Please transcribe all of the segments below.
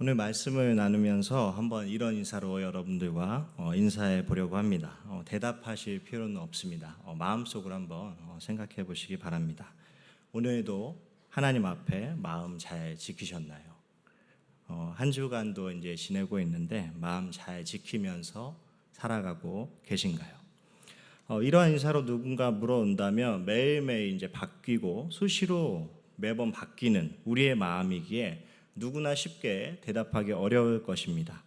오늘 말씀을 나누면서 한번 이런 인사로 여러분들과 인사해 보려고 합니다. 대답하실 필요는 없습니다. 마음속으로 한번 생각해 보시기 바랍니다. 오늘도 하나님 앞에 마음 잘 지키셨나요? 한 주간도 이제 지내고 있는데 마음 잘 지키면서 살아가고 계신가요? 이러한 인사로 누군가 물어온다면 매일매일 이제 바뀌고 수시로 매번 바뀌는 우리의 마음이기에 누구나 쉽게 대답하기 어려울 것입니다.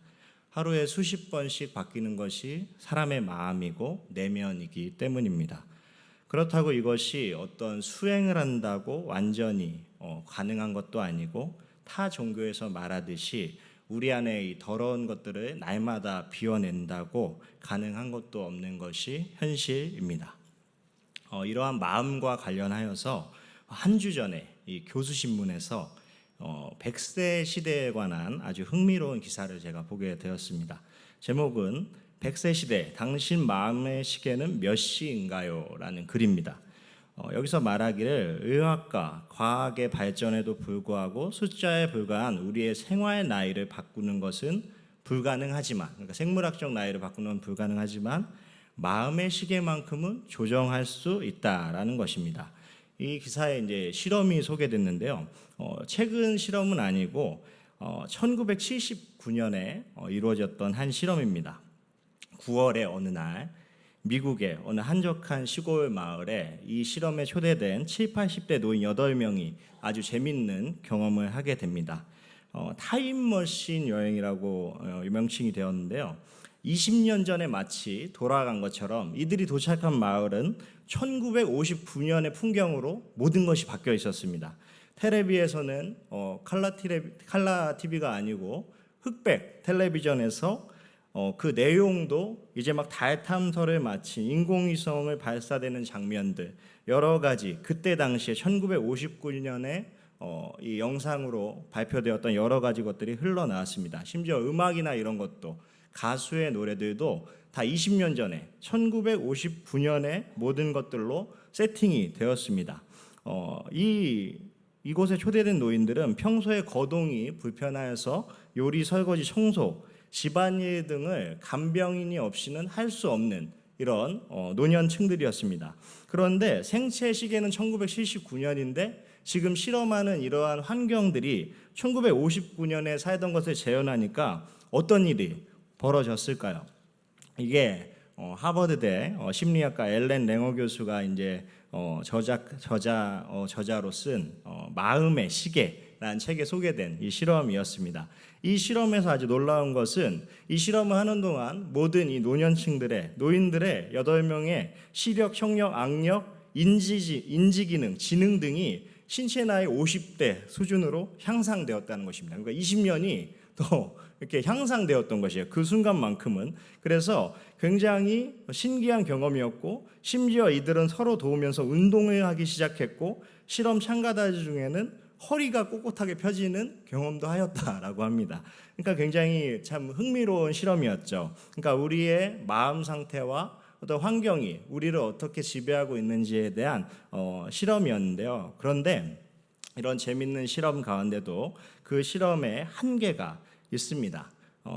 하루에 수십 번씩 바뀌는 것이 사람의 마음이고 내면이기 때문입니다. 그렇다고 이것이 어떤 수행을 한다고 완전히 가능한 것도 아니고 타 종교에서 말하듯이 우리 안에 이 더러운 것들을 날마다 비워낸다고 가능한 것도 없는 것이 현실입니다. 이러한 마음과 관련하여서 한 주 전에 이 교수신문에서 100세 시대에 관한 아주 흥미로운 기사를 제가 보게 되었습니다. 제목은 100세 시대, 당신 마음의 시계는 몇 시인가요? 라는 글입니다. 여기서 말하기를 의학과 과학의 발전에도 불구하고 숫자에 불과한 우리의 생활 나이를 바꾸는 것은 불가능하지만, 그러니까 생물학적 나이를 바꾸는 건 불가능하지만 마음의 시계만큼은 조정할 수 있다라는 것입니다. 이 기사에 이제 실험이 소개됐는데요. 최근 실험은 아니고 1979년에 이루어졌던 한 실험입니다. 9월의 어느 날 미국의 어느 한적한 시골 마을에 이 실험에 초대된 70, 80대 노인 8명이 아주 재밌는 경험을 하게 됩니다. 타임머신 여행이라고 명칭이 되었는데요. 20년 전에 마치 돌아간 것처럼 이들이 도착한 마을은 1959년의 풍경으로 모든 것이 바뀌어 있었습니다. 텔레비에서는 칼라 TV가 아니고 흑백 텔레비전에서 그 내용도 이제 막 달 탐사를 마친 인공위성을 발사되는 장면들, 여러 가지 그때 당시에 1959년에 이 영상으로 발표되었던 여러 가지 것들이 흘러나왔습니다. 심지어 음악이나 이런 것도, 가수의 노래들도 다 20년 전에 1959년에 모든 것들로 세팅이 되었습니다. 이곳에 초대된 노인들은 평소에 거동이 불편하여서 요리, 설거지, 청소, 집안일 등을 간병인이 없이는 할 수 없는 이런 노년층들이었습니다. 그런데 생체 시계는 1979년인데 지금 실험하는 이러한 환경들이 1959년에 살던 것을 재현하니까 어떤 일이 벌어졌을까요? 이게 하버드대 심리학과 엘렌 랭어 교수가 이제 저자로 쓴 마음의 시계라는 책에 소개된 이 실험이었습니다. 이 실험에서 아주 놀라운 것은 이 실험을 하는 동안 모든 이 노년층들의 노인들의 8명의 시력, 청력, 악력, 인지 기능, 지능 등이 신체 나이 50대 수준으로 향상되었다는 것입니다. 그러니까 20년이 더 이렇게 향상되었던 것이에요. 그 순간만큼은. 그래서 굉장히 신기한 경험이었고, 심지어 이들은 서로 도우면서 운동을 하기 시작했고, 실험 참가자 중에는 허리가 꼿꼿하게 펴지는 경험도 하였다라고 합니다. 그러니까 굉장히 참 흥미로운 실험이었죠. 그러니까 우리의 마음 상태와 어떤 환경이 우리를 어떻게 지배하고 있는지에 대한 실험이었는데요. 그런데 이런 재밌는 실험 가운데도 그 실험의 한계가 있습니다.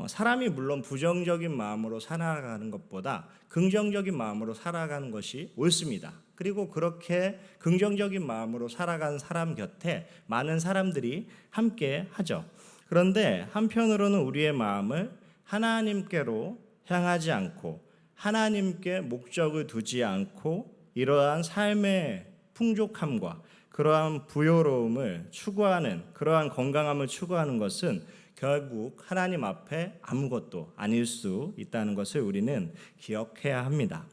사람이 물론 부정적인 마음으로 살아가는 것보다 긍정적인 마음으로 살아가는 것이 옳습니다. 그리고 그렇게 긍정적인 마음으로 살아가는 사람 곁에 많은 사람들이 함께 하죠. 그런데 한편으로는 우리의 마음을 하나님께로 향하지 않고 하나님께 목적을 두지 않고 이러한 삶의 풍족함과 그러한 부요로움을 추구하는, 그러한 건강함을 추구하는 것은 결국 하나님 앞에 아무것도 아닐 수 있다는 것을 우리는 기억해야 합니다.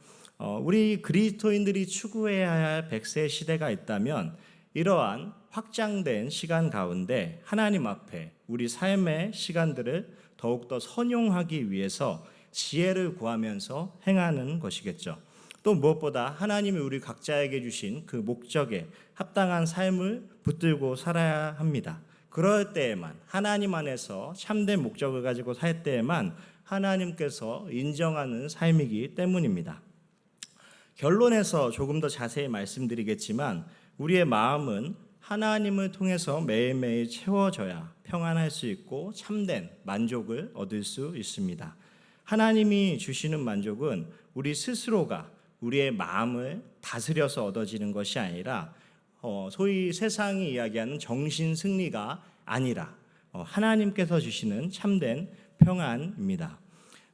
우리 그리스도인들이 추구해야 할 100세 시대가 있다면 이러한 확장된 시간 가운데 하나님 앞에 우리 삶의 시간들을 더욱더 선용하기 위해서 지혜를 구하면서 행하는 것이겠죠. 또 무엇보다 하나님이 우리 각자에게 주신 그 목적에 합당한 삶을 붙들고 살아야 합니다. 그럴 때에만, 하나님 안에서 참된 목적을 가지고 살 때에만 하나님께서 인정하는 삶이기 때문입니다. 결론에서 조금 더 자세히 말씀드리겠지만 우리의 마음은 하나님을 통해서 매일매일 채워져야 평안할 수 있고 참된 만족을 얻을 수 있습니다. 하나님이 주시는 만족은 우리 스스로가 우리의 마음을 다스려서 얻어지는 것이 아니라 소위 세상이 이야기하는 정신 승리가 아니라 하나님께서 주시는 참된 평안입니다.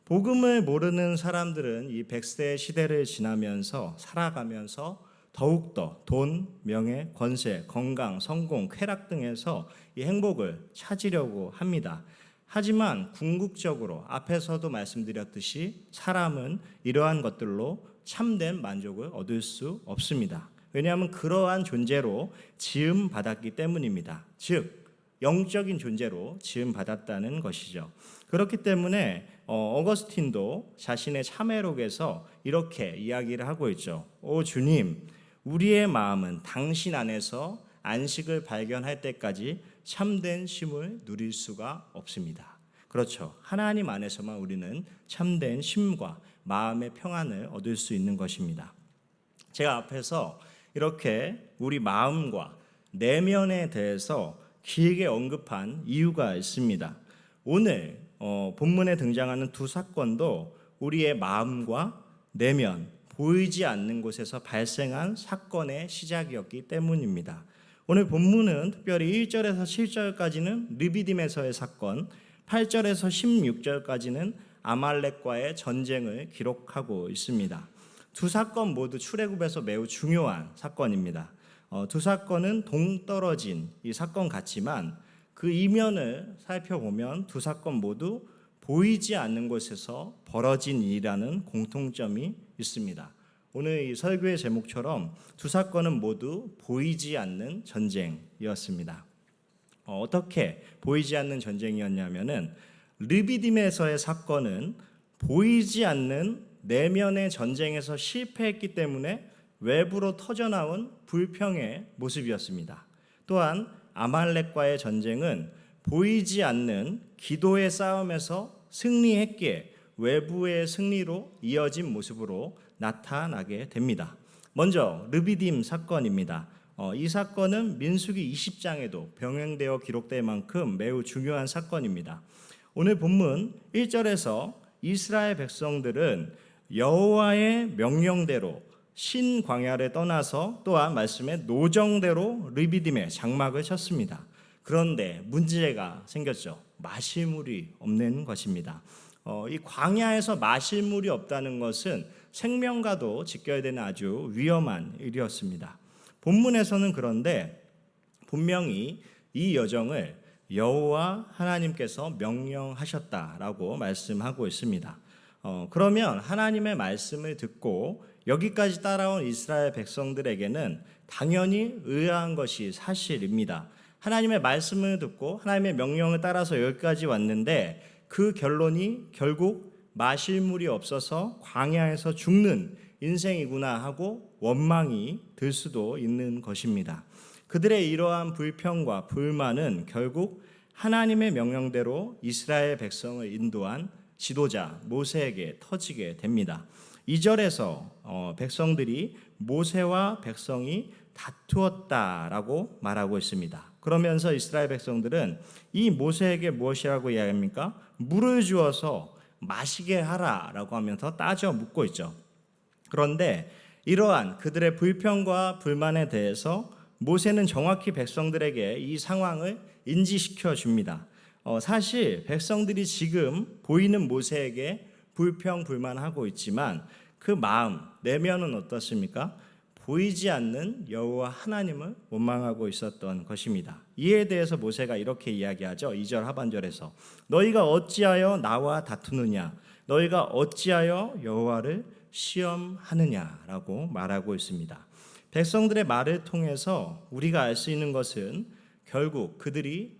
복음을 모르는 사람들은 이 100세 시대를 지나면서 살아가면서 더욱더 돈, 명예, 권세, 건강, 성공, 쾌락 등에서 이 행복을 찾으려고 합니다. 하지만 궁극적으로 앞에서도 말씀드렸듯이 사람은 이러한 것들로 참된 만족을 얻을 수 없습니다. 왜냐하면 그러한 존재로 지음 받았기 때문입니다. 즉 영적인 존재로 지음 받았다는 것이죠. 그렇기 때문에 어거스틴도 자신의 참회록에서 이렇게 이야기를 하고 있죠. 오 주님, 우리의 마음은 당신 안에서 안식을 발견할 때까지 참된 쉼을 누릴 수가 없습니다. 그렇죠. 하나님 안에서만 우리는 참된 쉼과 마음의 평안을 얻을 수 있는 것입니다. 제가 앞에서 이렇게 우리 마음과 내면에 대해서 길게 언급한 이유가 있습니다. 오늘 본문에 등장하는 두 사건도 우리의 마음과 내면, 보이지 않는 곳에서 발생한 사건의 시작이었기 때문입니다. 오늘 본문은 특별히 1절에서 7절까지는 르비딤에서의 사건, 8절에서 16절까지는 아말렉과의 전쟁을 기록하고 있습니다. 두 사건 모두 출애굽에서 매우 중요한 사건입니다. 두 사건은 동떨어진 이 사건 같지만 그 이면을 살펴보면 두 사건 모두 보이지 않는 곳에서 벌어진 일이라는 공통점이 있습니다. 오늘 이 설교의 제목처럼 두 사건은 모두 보이지 않는 전쟁이었습니다. 어떻게 보이지 않는 전쟁이었냐면은 르비딤에서의 사건은 보이지 않는 내면의 전쟁에서 실패했기 때문에 외부로 터져나온 불평의 모습이었습니다. 또한 아말렉과의 전쟁은 보이지 않는 기도의 싸움에서 승리했기에 외부의 승리로 이어진 모습으로 나타나게 됩니다. 먼저 르비딤 사건입니다. 이 사건은 민수기 20장에도 병행되어 기록될 만큼 매우 중요한 사건입니다. 오늘 본문 1절에서 이스라엘 백성들은 여호와의 명령대로 신광야를 떠나서 또한 말씀의 노정대로 르비딤에 장막을 쳤습니다. 그런데 문제가 생겼죠. 마실 물이 없는 것입니다. 이 광야에서 마실 물이 없다는 것은 생명과도 직결되는 아주 위험한 일이었습니다. 본문에서는 그런데 분명히 이 여정을 여호와 하나님께서 명령하셨다라고 말씀하고 있습니다. 그러면 하나님의 말씀을 듣고 여기까지 따라온 이스라엘 백성들에게는 당연히 의아한 것이 사실입니다. 하나님의 말씀을 듣고 하나님의 명령을 따라서 여기까지 왔는데 그 결론이 결국 마실 물이 없어서 광야에서 죽는 인생이구나 하고 원망이 들 수도 있는 것입니다. 그들의 이러한 불평과 불만은 결국 하나님의 명령대로 이스라엘 백성을 인도한 지도자 모세에게 터지게 됩니다. 2절에서 백성들이 모세와 백성이 다투었다라고 말하고 있습니다. 그러면서 이스라엘 백성들은 이 모세에게 무엇이라고 이야기합니까? 물을 주어서 마시게 하라라고 하면서 따져 묻고 있죠. 그런데 이러한 그들의 불평과 불만에 대해서 모세는 정확히 백성들에게 이 상황을 인지시켜 줍니다. 사실 백성들이 지금 보이는 모세에게 불평 불만하고 있지만 그 마음 내면은 어떻습니까? 보이지 않는 여호와 하나님을 원망하고 있었던 것입니다. 이에 대해서 모세가 이렇게 이야기하죠. 2절 하반절에서 너희가 어찌하여 나와 다투느냐, 너희가 어찌하여 여호와를 시험하느냐라고 말하고 있습니다. 백성들의 말을 통해서 우리가 알 수 있는 것은 결국 그들이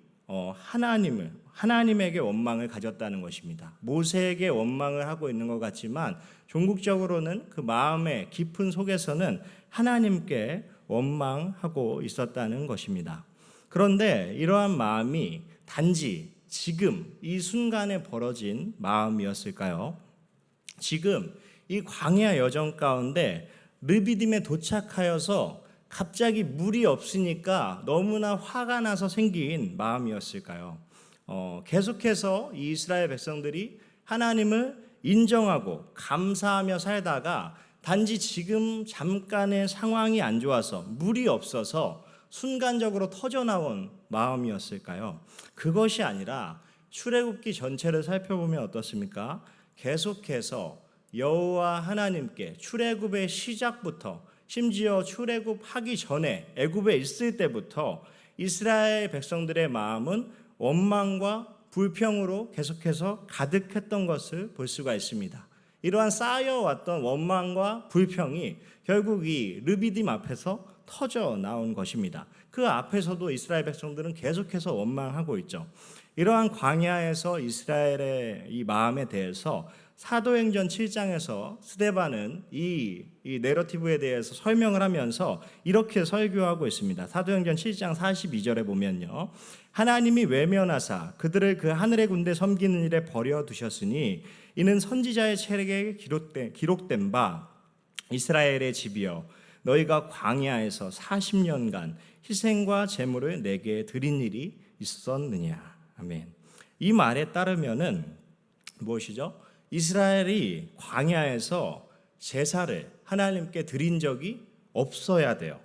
하나님에게 원망을 가졌다는 것입니다. 모세에게 원망을 하고 있는 것 같지만 종국적으로는 그 마음의 깊은 속에서는 하나님께 원망하고 있었다는 것입니다. 그런데 이러한 마음이 단지 지금 이 순간에 벌어진 마음이었을까요? 지금 이 광야 여정 가운데 르비딤에 도착하여서 갑자기 물이 없으니까 너무나 화가 나서 생긴 마음이었을까요? 계속해서 이 이스라엘 백성들이 하나님을 인정하고 감사하며 살다가 단지 지금 잠깐의 상황이 안 좋아서 물이 없어서 순간적으로 터져나온 마음이었을까요? 그것이 아니라 출애굽기 전체를 살펴보면 어떻습니까? 계속해서 여호와 하나님께 출애굽의 시작부터 심지어 출애굽하기 전에 애굽에 있을 때부터 이스라엘 백성들의 마음은 원망과 불평으로 계속해서 가득했던 것을 볼 수가 있습니다. 이러한 쌓여왔던 원망과 불평이 결국 이 르비딤 앞에서 터져 나온 것입니다. 그 앞에서도 이스라엘 백성들은 계속해서 원망하고 있죠. 이러한 광야에서 이스라엘의 이 마음에 대해서 사도행전 7장에서 스데반은 이 내러티브에 대해서 설명을 하면서 이렇게 설교하고 있습니다. 사도행전 7장 42절에 보면요. 하나님이 외면하사 그들을 그 하늘의 군대 섬기는 일에 버려두셨으니 이는 선지자의 책에 기록된 바 이스라엘의 집이여 너희가 광야에서 40년간 희생과 제물을 내게 드린 일이 있었느냐. 아멘. 이 말에 따르면은 무엇이죠? 이스라엘이 광야에서 제사를 하나님께 드린 적이 없어야 돼요.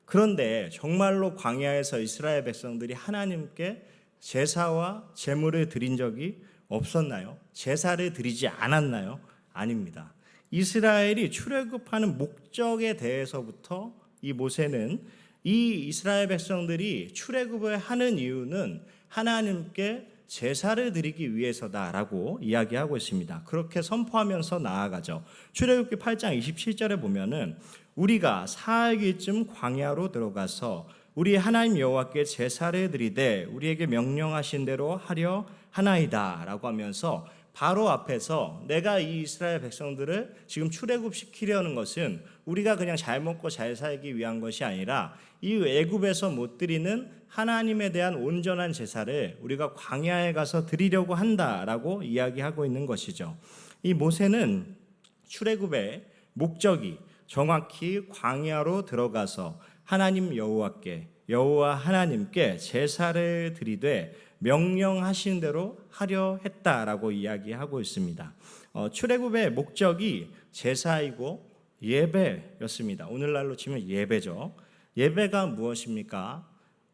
그런데 정말로 광야에서 이스라엘 백성들이 하나님께 제사와 제물을 드린 적이 없었나요? 제사를 드리지 않았나요? 아닙니다. 이스라엘이 출애굽하는 목적에 대해서부터 이 모세는 이 이스라엘 백성들이 출애굽을 하는 이유는 하나님께 제사를 드리기 위해서다라고 이야기하고 있습니다. 그렇게 선포하면서 나아가죠. 출애굽기 8장 27절에 보면은 우리가 사흘쯤 광야로 들어가서 우리 하나님 여호와께 제사를 드리되 우리에게 명령하신 대로 하려 하나이다라고 하면서 바로 앞에서 내가 이 이스라엘 백성들을 지금 출애굽시키려는 것은 우리가 그냥 잘 먹고 잘 살기 위한 것이 아니라 이 애굽에서 못 드리는 하나님에 대한 온전한 제사를 우리가 광야에 가서 드리려고 한다라고 이야기하고 있는 것이죠. 이 모세는 출애굽의 목적이 정확히 광야로 들어가서 하나님 여호와 하나님께 제사를 드리되 명령하신 대로 하려 했다라고 이야기하고 있습니다. 출애굽의 목적이 제사이고 예배였습니다. 오늘날로 치면 예배죠. 예배가 무엇입니까?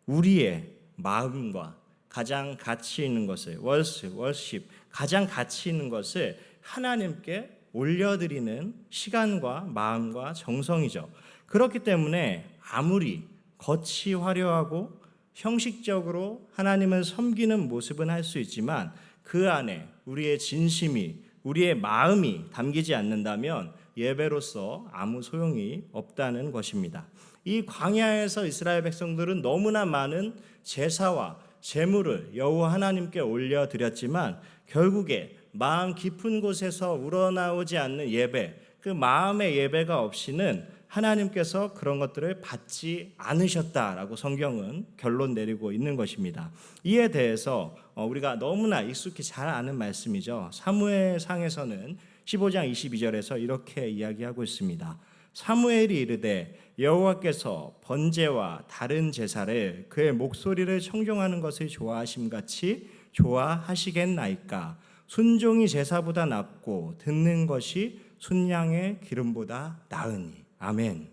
우리의 마음과 가장 가치 있는 것을 월십 가장 가치 있는 것을 하나님께 올려드리는 시간과 마음과 정성이죠. 그렇기 때문에 아무리 겉이 화려하고 형식적으로 하나님을 섬기는 모습은 할 수 있지만 그 안에 우리의 진심이 우리의 마음이 담기지 않는다면 예배로서 아무 소용이 없다는 것입니다. 이 광야에서 이스라엘 백성들은 너무나 많은 제사와 제물을 여호와 하나님께 올려드렸지만 결국에 마음 깊은 곳에서 우러나오지 않는 예배, 그 마음의 예배가 없이는 하나님께서 그런 것들을 받지 않으셨다라고 성경은 결론 내리고 있는 것입니다. 이에 대해서 우리가 너무나 익숙히 잘 아는 말씀이죠. 사무엘상에서는 15장 22절에서 이렇게 이야기하고 있습니다. 사무엘이 이르되 여호와께서 번제와 다른 제사를 그의 목소리를 청종하는 것을 좋아하심같이 좋아하시겠나이까. 순종이 제사보다 낫고 듣는 것이 순양의 기름보다 나으니. 아멘.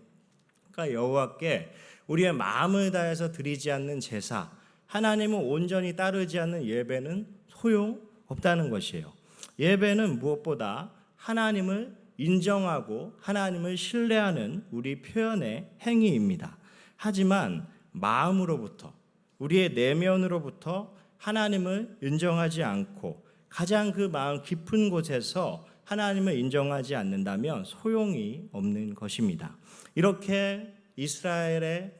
그러니까 여호와께 우리의 마음을 다해서 드리지 않는 제사, 하나님을 온전히 따르지 않는 예배는 소용없다는 것이에요. 예배는 무엇보다 하나님을 인정하고 하나님을 신뢰하는 우리 표현의 행위입니다. 하지만 마음으로부터 우리의 내면으로부터 하나님을 인정하지 않고 가장 그 마음 깊은 곳에서 하나님을 인정하지 않는다면 소용이 없는 것입니다. 이렇게 이스라엘이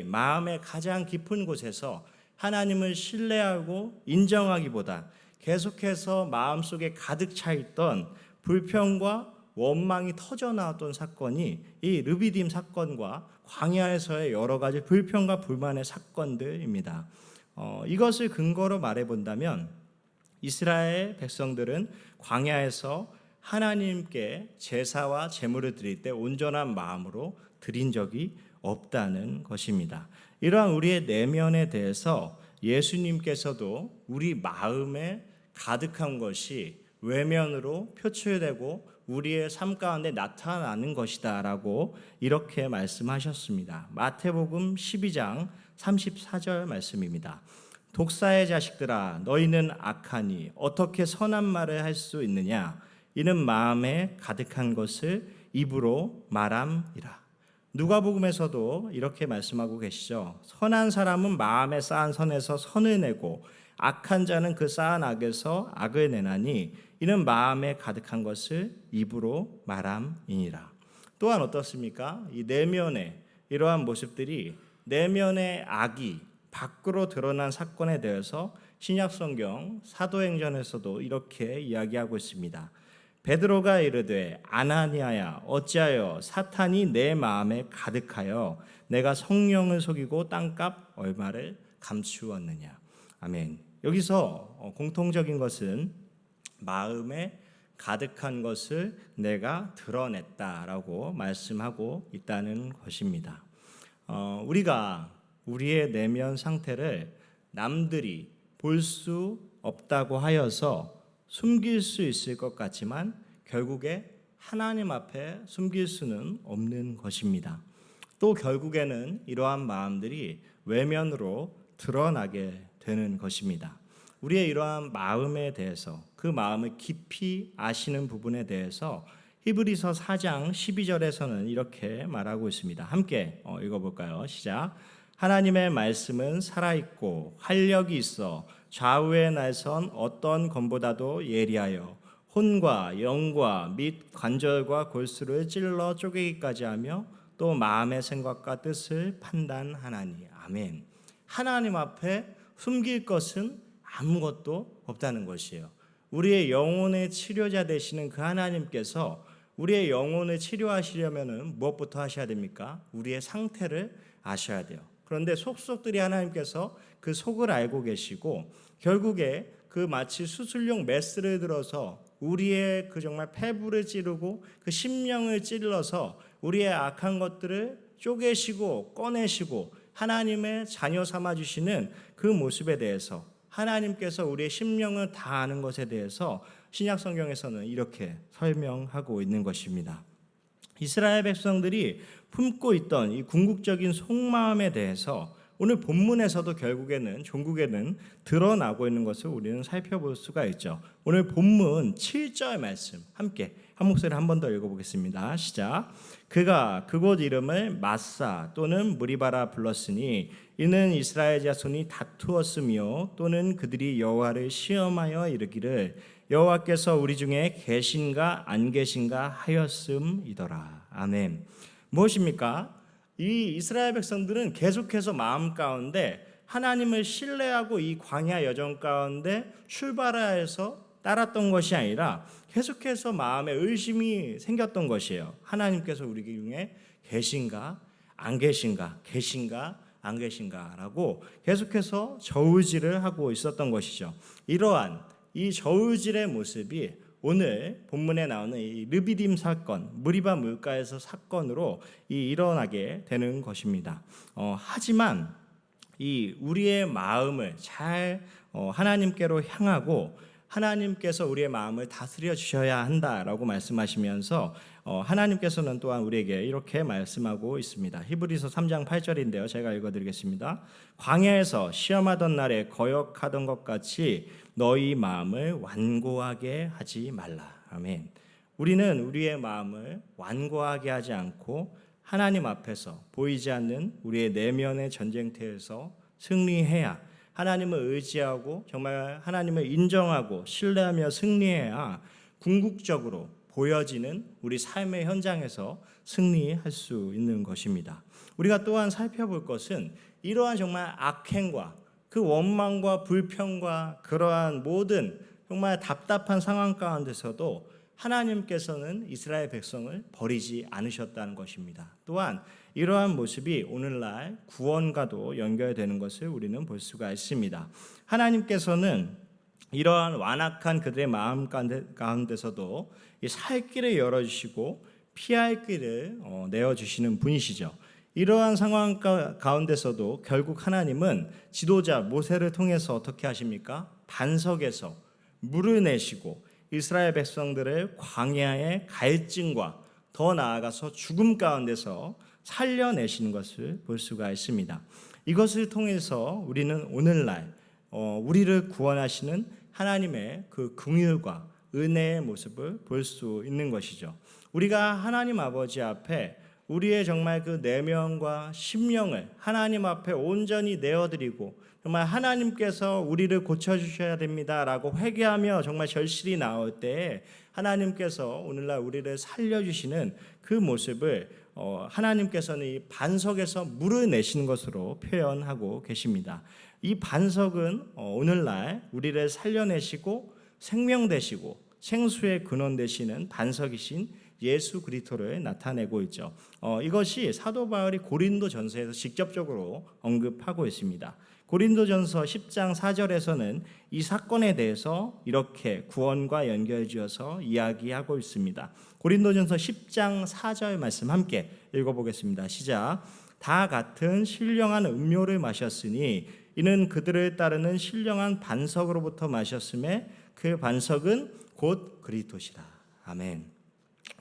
마음의 가장 깊은 곳에서 하나님을 신뢰하고 인정하기보다 계속해서 마음속에 가득 차 있던 불평과 원망이 터져 나왔던 사건이 이 르비딤 사건과 광야에서의 여러 가지 불평과 불만의 사건들입니다. 이것을 근거로 말해본다면 이스라엘 백성들은 광야에서 하나님께 제사와 제물을 드릴 때 온전한 마음으로 드린 적이 없다는 것입니다. 이러한 우리의 내면에 대해서 예수님께서도 우리 마음에 가득한 것이 외면으로 표출되고 우리의 삶 가운데 나타나는 것이다 라고 이렇게 말씀하셨습니다. 마태복음 12장 34절 말씀입니다. 독사의 자식들아, 너희는 악하니 어떻게 선한 말을 할 수 있느냐? 이는 마음에 가득한 것을 입으로 말함이라. 누가복음에서도 이렇게 말씀하고 계시죠. 선한 사람은 마음에 쌓은 선에서 선을 내고 악한 자는 그 쌓은 악에서 악을 내나니 이는 마음에 가득한 것을 입으로 말함이니라. 또한 어떻습니까? 이 내면의 이러한 모습들이, 내면의 악이 밖으로 드러난 사건에 대해서 신약성경 사도행전에서도 이렇게 이야기하고 있습니다. 베드로가 이르되 아나니아야 어찌하여 사탄이 내 마음에 가득하여 내가 성령을 속이고 땅값 얼마를 감추었느냐. 아멘. 여기서 공통적인 것은 마음에 가득한 것을 내가 드러냈다라고 말씀하고 있다는 것입니다. 우리가 우리의 내면 상태를 남들이 볼 수 없다고 하여서 숨길 수 있을 것 같지만 결국에 하나님 앞에 숨길 수는 없는 것입니다. 또 결국에는 이러한 마음들이 외면으로 드러나게 되는 것입니다. 우리의 이러한 마음에 대해서, 그 마음을 깊이 아시는 부분에 대해서 히브리서 4장 12절에서는 이렇게 말하고 있습니다. 함께 읽어볼까요? 시작. 하나님의 말씀은 살아있고 활력이 있어 좌우의 날선 어떤 검보다도 예리하여 혼과 영과 및 관절과 골수를 찔러 쪼개기까지 하며 또 마음의 생각과 뜻을 판단하나니. 아멘. 하나님 앞에 숨길 것은 아무것도 없다는 것이에요. 우리의 영혼의 치료자 되시는 그 하나님께서 우리의 영혼을 치료하시려면 무엇부터 하셔야 됩니까? 우리의 상태를 아셔야 돼요. 그런데 속속들이 하나님께서 그 속을 알고 계시고 결국에 그 마치 수술용 메스를 들어서 우리의 그 정말 폐부를 찌르고 그 심령을 찔러서 우리의 악한 것들을 쪼개시고 꺼내시고 하나님의 자녀 삼아주시는 그 모습에 대해서, 하나님께서 우리의 심령을 다 아는 것에 대해서 신약 성경에서는 이렇게 설명하고 있는 것입니다. 이스라엘 백성들이 품고 있던 이 궁극적인 속마음에 대해서 오늘 본문에서도 결국에는 종국에는 드러나고 있는 것을 우리는 살펴볼 수가 있죠. 오늘 본문 7절 말씀 함께 한 목소리 한 번 더 읽어보겠습니다. 시작. 그가 그곳 이름을 마사 또는 무리바라 불렀으니 이는 이스라엘 자손이 다투었으며 또는 그들이 여호와를 시험하여 이르기를 여호와께서 우리 중에 계신가 안 계신가 하였음이더라. 아멘. 무엇입니까? 이 이스라엘 백성들은 계속해서 마음 가운데 하나님을 신뢰하고 이 광야 여정 가운데 출발해서 따랐던 것이 아니라 계속해서 마음에 의심이 생겼던 것이에요. 하나님께서 우리 중에 계신가 안 계신가, 계신가 안 계신가라고 계속해서 저울질을 하고 있었던 것이죠. 이러한 이 저울질의 모습이 오늘 본문에 나오는 이 르비딤 사건, 무리바 물가에서 사건으로 일어나게 되는 것입니다. 하지만 이 우리의 마음을 잘 하나님께로 향하고 하나님께서 우리의 마음을 다스려 주셔야 한다라고 말씀하시면서 하나님께서는 또한 우리에게 이렇게 말씀하고 있습니다. 히브리서 3장 8절인데요. 제가 읽어드리겠습니다. 광야에서 시험하던 날에 거역하던 것 같이 너희 마음을 완고하게 하지 말라. 아멘. 우리는 우리의 마음을 완고하게 하지 않고 하나님 앞에서 보이지 않는 우리의 내면의 전쟁터에서 승리해야, 하나님을 의지하고 정말 하나님을 인정하고 신뢰하며 승리해야 궁극적으로 보여지는 우리 삶의 현장에서 승리할 수 있는 것입니다. 우리가 또한 살펴볼 것은 이러한 정말 악행과 그 원망과 불평과 그러한 모든 정말 답답한 상황 가운데서도 하나님께서는 이스라엘 백성을 버리지 않으셨다는 것입니다. 또한 이러한 모습이 오늘날 구원과도 연결되는 것을 우리는 볼 수가 있습니다. 하나님께서는 이러한 완악한 그들의 마음 가운데서도 이 살 길을 열어주시고 피할 길을 내어주시는 분이시죠. 이러한 상황 가운데서도 결국 하나님은 지도자 모세를 통해서 어떻게 하십니까? 반석에서 물을 내시고 이스라엘 백성들을 광야의 갈증과 더 나아가서 죽음 가운데서 살려내시는 것을 볼 수가 있습니다. 이것을 통해서 우리는 오늘날 우리를 구원하시는 하나님의 그 긍휼과 은혜의 모습을 볼 수 있는 것이죠. 우리가 하나님 아버지 앞에 우리의 정말 그 내면과 심령을 하나님 앞에 온전히 내어드리고 정말 하나님께서 우리를 고쳐주셔야 됩니다라고 회개하며 정말 절실히 나올 때에 하나님께서 오늘날 우리를 살려주시는 그 모습을 하나님께서는 이 반석에서 물을 내시는 것으로 표현하고 계십니다. 이 반석은 오늘날 우리를 살려내시고 생명 되시고 생수의 근원 되시는 반석이신 예수 그리스도를 나타내고 있죠. 이것이 사도 바울이 고린도전서에서 직접적으로 언급하고 있습니다. 고린도전서 10장 4절에서는 이 사건에 대해서 이렇게 구원과 연결지어서 이야기하고 있습니다. 고린도전서 10장 4절 말씀 함께 읽어보겠습니다. 시작. 다 같은 신령한 음료를 마셨으니 이는 그들을 따르는 신령한 반석으로부터 마셨음에 그 반석은 곧 그리스도시라. 아멘.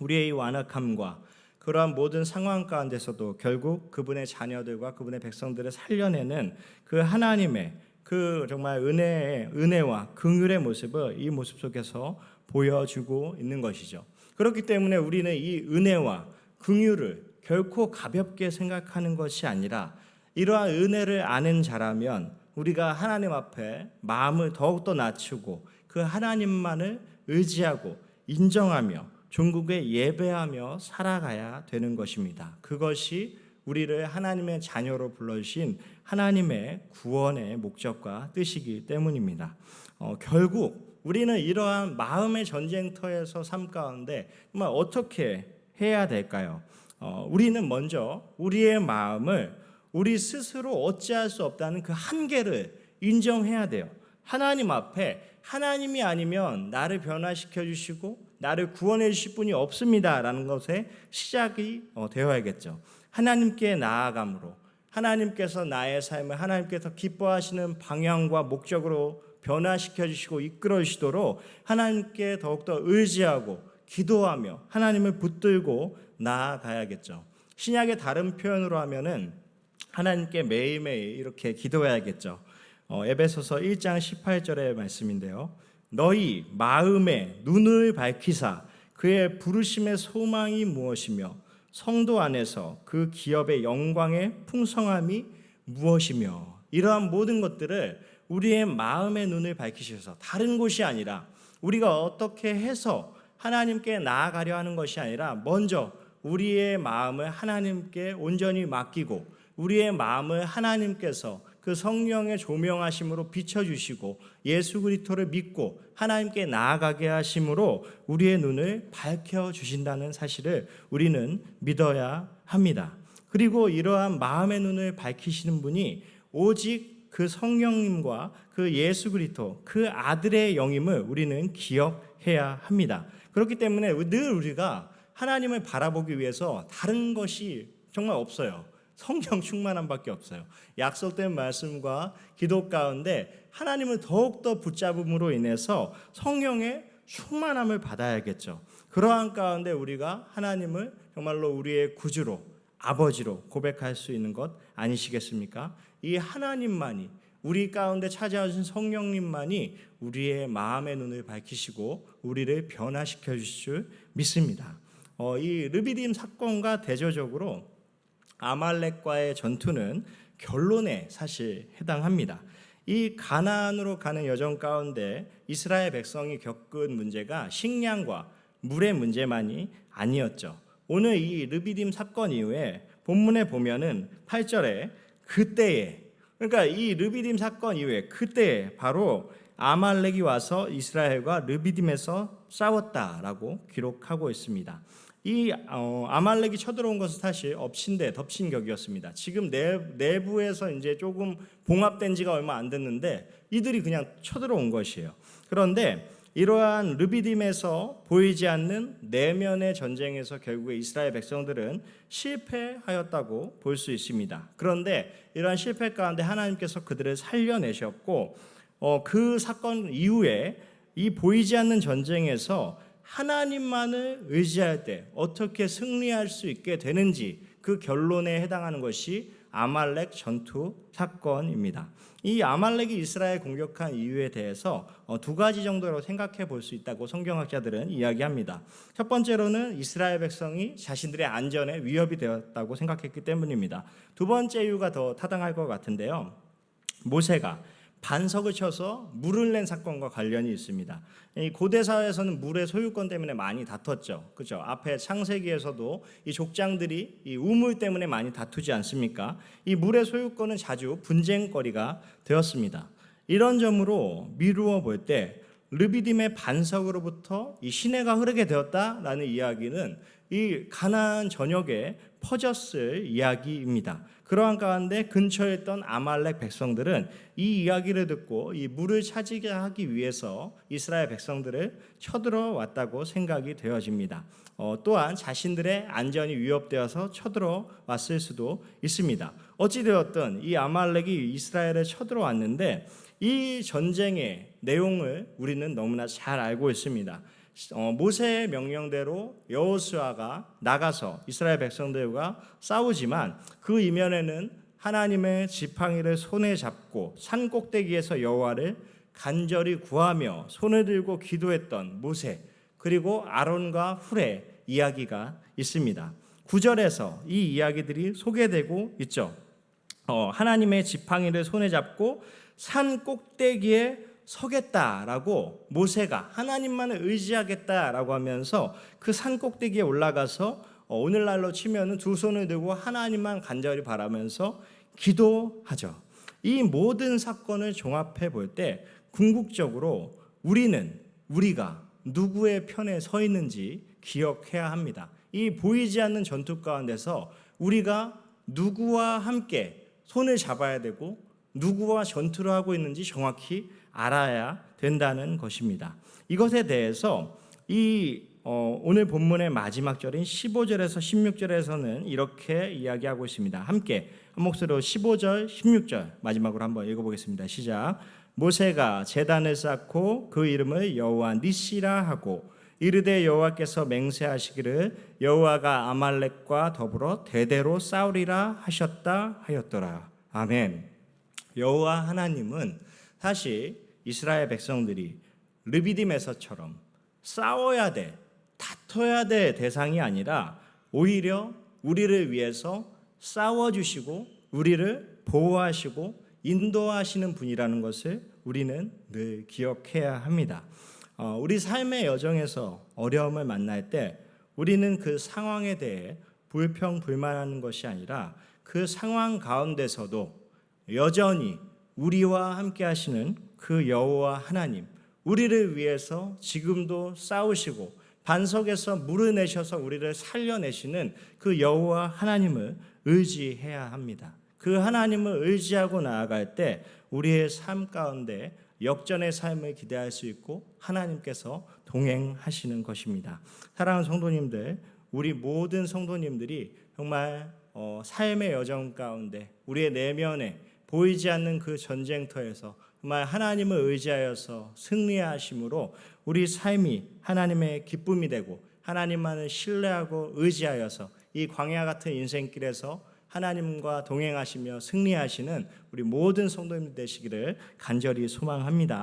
우리의 이 완악함과 그러한 모든 상황 가운데서도 결국 그분의 자녀들과 그분의 백성들을 살려내는 그 하나님의 그 정말 은혜와 긍휼의 모습을 이 모습 속에서 보여주고 있는 것이죠. 그렇기 때문에 우리는 이 은혜와 긍휼을 결코 가볍게 생각하는 것이 아니라 이러한 은혜를 아는 자라면 우리가 하나님 앞에 마음을 더욱더 낮추고 그 하나님만을 의지하고 인정하며 종국에 예배하며 살아가야 되는 것입니다. 그것이 우리를 하나님의 자녀로 불러주신 하나님의 구원의 목적과 뜻이기 때문입니다. 결국 우리는 이러한 마음의 전쟁터에서 삶 가운데 정말 어떻게 해야 될까요? 우리는 먼저 우리의 마음을 우리 스스로 어찌할 수 없다는 그 한계를 인정해야 돼요. 하나님 앞에 하나님이 아니면 나를 변화시켜 주시고 나를 구원해 주실 분이 없습니다라는 것에 시작이 되어야겠죠. 하나님께 나아감으로 하나님께서 나의 삶을 하나님께서 기뻐하시는 방향과 목적으로 변화시켜 주시고 이끌어 주시도록 하나님께 더욱더 의지하고 기도하며 하나님을 붙들고 나아가야겠죠. 신약의 다른 표현으로 하면은 하나님께 매일매일 이렇게 기도해야겠죠. 에베소서 1장 18절의 말씀인데요. 너희 마음의 눈을 밝히사 그의 부르심의 소망이 무엇이며 성도 안에서 그 기업의 영광의 풍성함이 무엇이며 이러한 모든 것들을 우리의 마음의 눈을 밝히셔서 다른 곳이 아니라 우리가 어떻게 해서 하나님께 나아가려 하는 것이 아니라 먼저 우리의 마음을 하나님께 온전히 맡기고 우리의 마음을 하나님께서 그 성령의 조명하심으로 비춰주시고 예수 그리스도를 믿고 하나님께 나아가게 하심으로 우리의 눈을 밝혀주신다는 사실을 우리는 믿어야 합니다. 그리고 이러한 마음의 눈을 밝히시는 분이 오직 그 성령님과 그 예수 그리스도 그 아들의 영임을 우리는 기억해야 합니다. 그렇기 때문에 늘 우리가 하나님을 바라보기 위해서 다른 것이 정말 없어요. 성령 충만함밖에 없어요. 약속된 말씀과 기도 가운데 하나님을 더욱더 붙잡음으로 인해서 성령의 충만함을 받아야겠죠. 그러한 가운데 우리가 하나님을 정말로 우리의 구주로 아버지로 고백할 수 있는 것 아니시겠습니까? 이 하나님만이 우리 가운데 찾아오신 성령님만이 우리의 마음의 눈을 밝히시고 우리를 변화시켜 주실 줄 믿습니다. 이 르비딤 사건과 대조적으로 아말렉과의 전투는 결론에 사실 해당합니다. 이 가나안으로 가는 여정 가운데 이스라엘 백성이 겪은 문제가 식량과 물의 문제만이 아니었죠. 오늘 이 르비딤 사건 이후에 본문에 보면은 8절에 그때에 그러니까 이 르비딤 사건 이후에 그때에 바로 아말렉이 와서 이스라엘과 르비딤에서 싸웠다라고 기록하고 있습니다. 이 아말렉이 쳐들어온 것은 사실 엎친데 덮친 격이었습니다. 지금 내부에서 이제 조금 봉합된 지가 얼마 안 됐는데 이들이 그냥 쳐들어온 것이에요. 그런데 이러한 르비딤에서 보이지 않는 내면의 전쟁에서 결국에 이스라엘 백성들은 실패하였다고 볼 수 있습니다. 그런데 이러한 실패 가운데 하나님께서 그들을 살려내셨고 그 사건 이후에 이 보이지 않는 전쟁에서 하나님만을 의지할 때 어떻게 승리할 수 있게 되는지 그 결론에 해당하는 것이 아말렉 전투 사건입니다. 이 아말렉이 이스라엘 공격한 이유에 대해서 두 가지 정도로 생각해 볼 수 있다고 성경학자들은 이야기합니다. 첫 번째로는 이스라엘 백성이 자신들의 안전에 위협이 되었다고 생각했기 때문입니다. 두 번째 이유가 더 타당할 것 같은데요. 모세가 반석을 쳐서 물을 낸 사건과 관련이 있습니다. 이 고대 사회에서는 물의 소유권 때문에 많이 다퉜죠. 그렇죠? 앞에 창세기에서도 이 족장들이 이 우물 때문에 많이 다투지 않습니까? 이 물의 소유권은 자주 분쟁거리가 되었습니다. 이런 점으로 미루어 볼 때 르비딤의 반석으로부터 이 시내가 흐르게 되었다라는 이야기는 이 가나안 전역에 퍼졌을 이야기입니다. 그러한 가운데 근처에 있던 아말렉 백성들은 이 이야기를 듣고 이 물을 차지게 하기 위해서 이스라엘 백성들을 쳐들어왔다고 생각이 되어집니다. 또한 자신들의 안전이 위협되어서 쳐들어왔을 수도 있습니다. 어찌되었든 이 아말렉이 이스라엘에 쳐들어왔는데 이 전쟁의 내용을 우리는 너무나 잘 알고 있습니다. 모세의 명령대로 여호수아가 나가서 이스라엘 백성들과 싸우지만 그 이면에는 하나님의 지팡이를 손에 잡고 산 꼭대기에서 여호와를 간절히 구하며 손을 들고 기도했던 모세 그리고 아론과 훌의 이야기가 있습니다. 9절에서 이 이야기들이 소개되고 있죠. 하나님의 지팡이를 손에 잡고 산 꼭대기에 서겠다라고 모세가 하나님만을 의지하겠다라고 하면서 그 산 꼭대기에 올라가서 오늘날로 치면은 두 손을 들고 하나님만 간절히 바라면서 기도하죠. 이 모든 사건을 종합해 볼 때 궁극적으로 우리가 누구의 편에 서 있는지 기억해야 합니다. 이 보이지 않는 전투 가운데서 우리가 누구와 함께 손을 잡아야 되고 누구와 전투를 하고 있는지 정확히 알아야 된다는 것입니다. 이것에 대해서 오늘 본문의 마지막 절인 15절에서 16절에서는 이렇게 이야기하고 있습니다. 함께 한 목소리로 15절, 16절 마지막으로 한번 읽어보겠습니다. 시작. 모세가 제단을 쌓고 그 이름을 여호와 니시라 하고 이르되 여호와께서 맹세하시기를 여호와가 아말렉과 더불어 대대로 싸우리라 하셨다 하였더라. 아멘. 여호와 하나님은 사실 이스라엘 백성들이 르비딤에서처럼 싸워야 돼, 다퉈야 될 대상이 아니라 오히려 우리를 위해서 싸워주시고 우리를 보호하시고 인도하시는 분이라는 것을 우리는 늘 기억해야 합니다. 우리 삶의 여정에서 어려움을 만날 때 우리는 그 상황에 대해 불평불만하는 것이 아니라 그 상황 가운데서도 여전히 우리와 함께 하시는 그 여호와 하나님, 우리를 위해서 지금도 싸우시고 반석에서 물을 내셔서 우리를 살려내시는 그 여호와 하나님을 의지해야 합니다. 그 하나님을 의지하고 나아갈 때 우리의 삶 가운데 역전의 삶을 기대할 수 있고 하나님께서 동행하시는 것입니다. 사랑하는 성도님들, 우리 모든 성도님들이 정말 삶의 여정 가운데 우리의 내면에 보이지 않는 그 전쟁터에서 정말 하나님을 의지하여서 승리하심으로 우리 삶이 하나님의 기쁨이 되고 하나님만을 신뢰하고 의지하여서 이 광야 같은 인생길에서 하나님과 동행하시며 승리하시는 우리 모든 성도님들 되시기를 간절히 소망합니다.